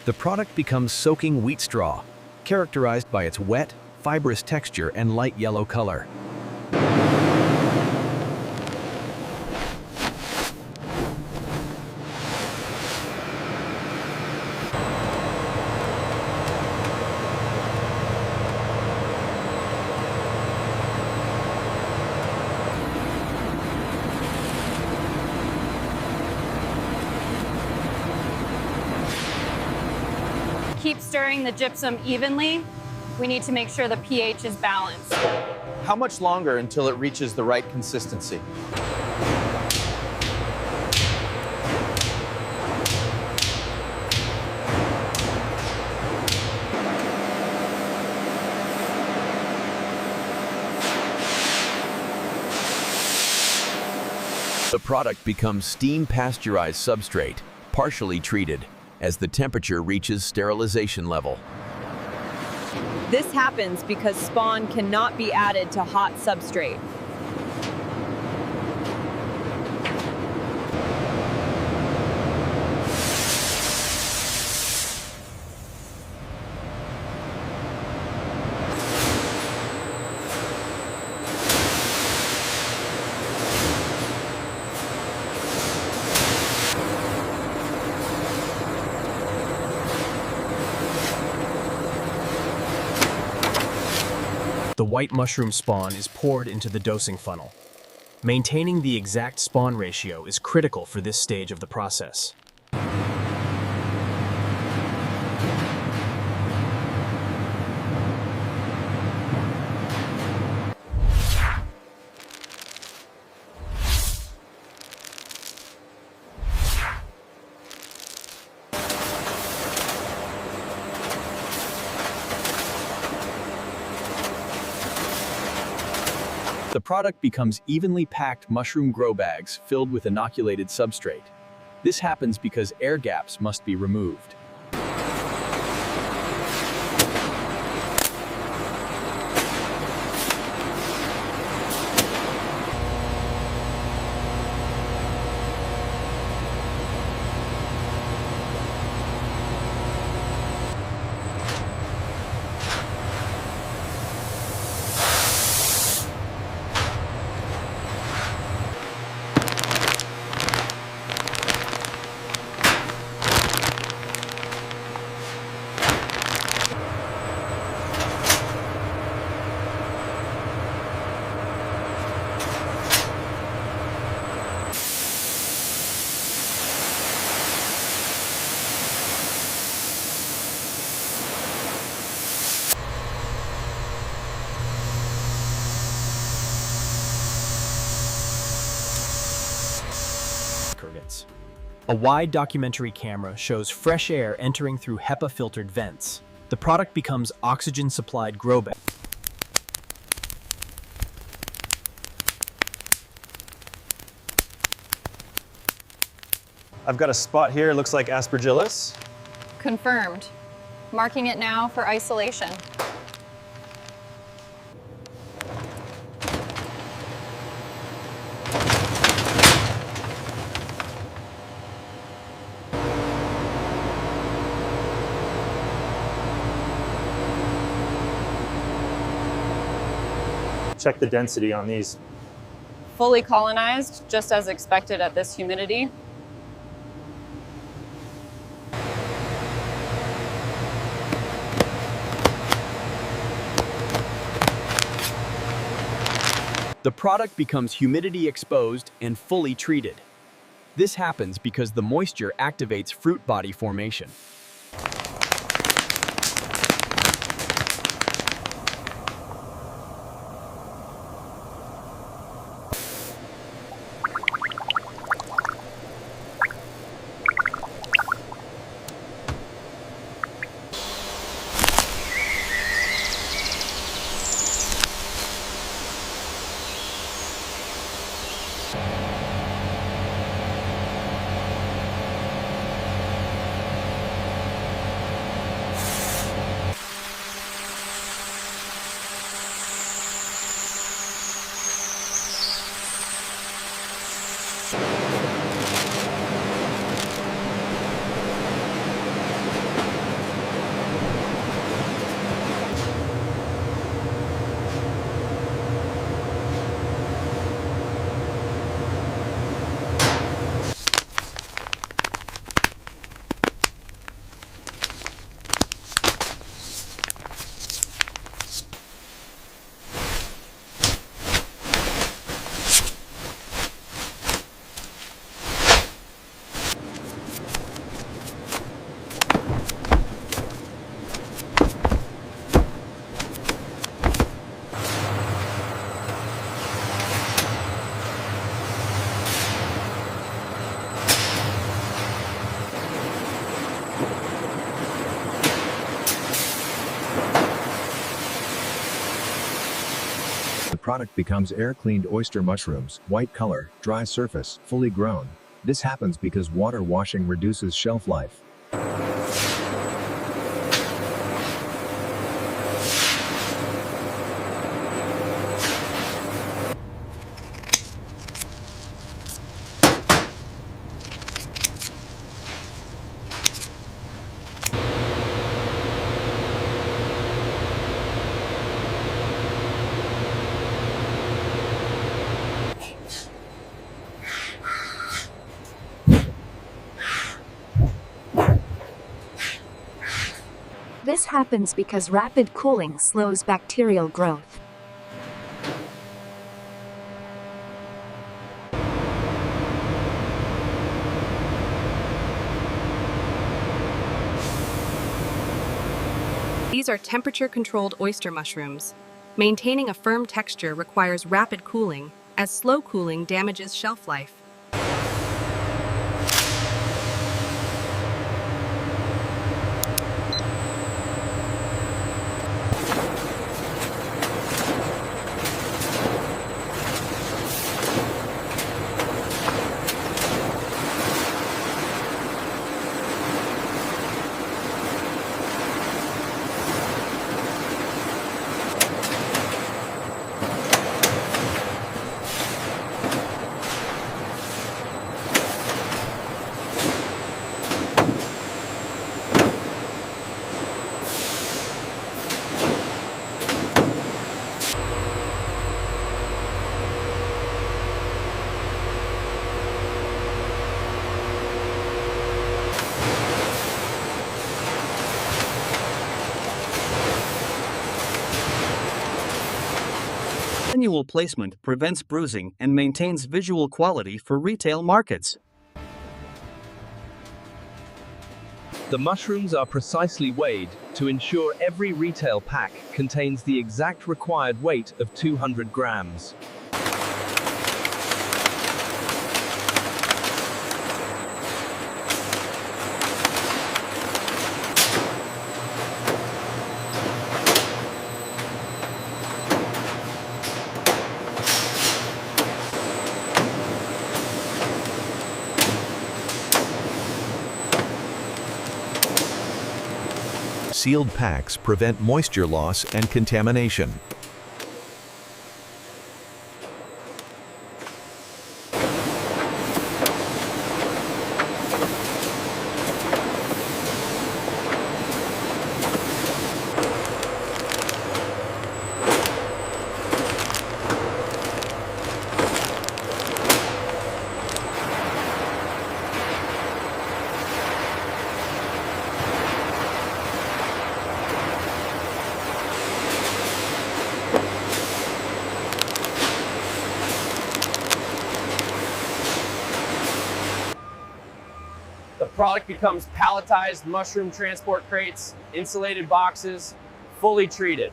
The product becomes soaking wheat straw, characterized by its wet, fibrous texture and light yellow color. Keep stirring the gypsum evenly. We need to make sure the pH is balanced. How much longer until it reaches the right consistency? The product becomes steam pasteurized substrate, partially treated, as the temperature reaches sterilization level. This happens because spawn cannot be added to hot substrate. The white mushroom spawn is poured into the dosing funnel. Maintaining the exact spawn ratio is critical for this stage of the process. The product becomes evenly packed mushroom grow bags filled with inoculated substrate. This happens because air gaps must be removed. A wide documentary camera shows fresh air entering through HEPA-filtered vents. The product becomes oxygen-supplied grow bag. I've got a spot here, it looks like aspergillus. Confirmed. Marking it now for isolation. Check the density on these. Fully colonized, just as expected at this humidity. The product becomes humidity exposed and fully treated. This happens because the moisture activates fruit body formation. product becomes air-cleaned oyster mushrooms, white color, dry surface, fully grown. This happens because water washing reduces shelf life. This happens because rapid cooling slows bacterial growth. These are temperature-controlled oyster mushrooms. Maintaining a firm texture requires rapid cooling, as slow cooling damages shelf life. Manual placement prevents bruising and maintains visual quality for retail markets. The mushrooms are precisely weighed to ensure every retail pack contains the exact required weight of 200 grams. Sealed packs prevent moisture loss and contamination. The product becomes palletized mushroom transport crates, insulated boxes, fully treated.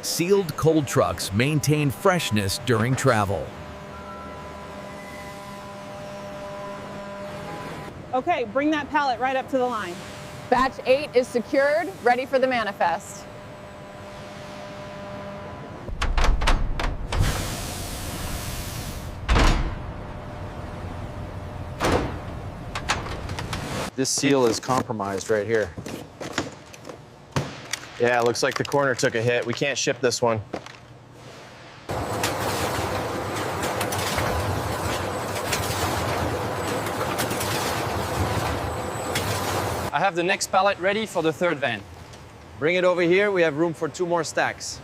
Sealed cold trucks maintain freshness during travel. Okay, bring that pallet right up to the line. Batch 8 is secured, ready for the manifest. This seal is compromised right here. Yeah, it looks like the corner took a hit. We can't ship this one. I have the next pallet ready for the third van. Bring it over here. We have room for 2 more stacks.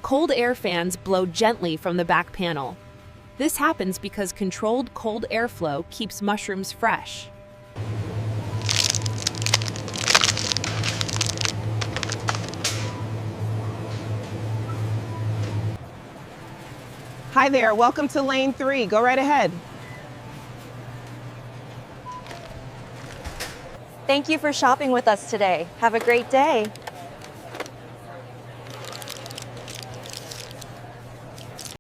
Cold air fans blow gently from the back panel. This happens because controlled cold airflow keeps mushrooms fresh. Hi there, welcome to lane 3. Go right ahead. Thank you for shopping with us today. Have a great day.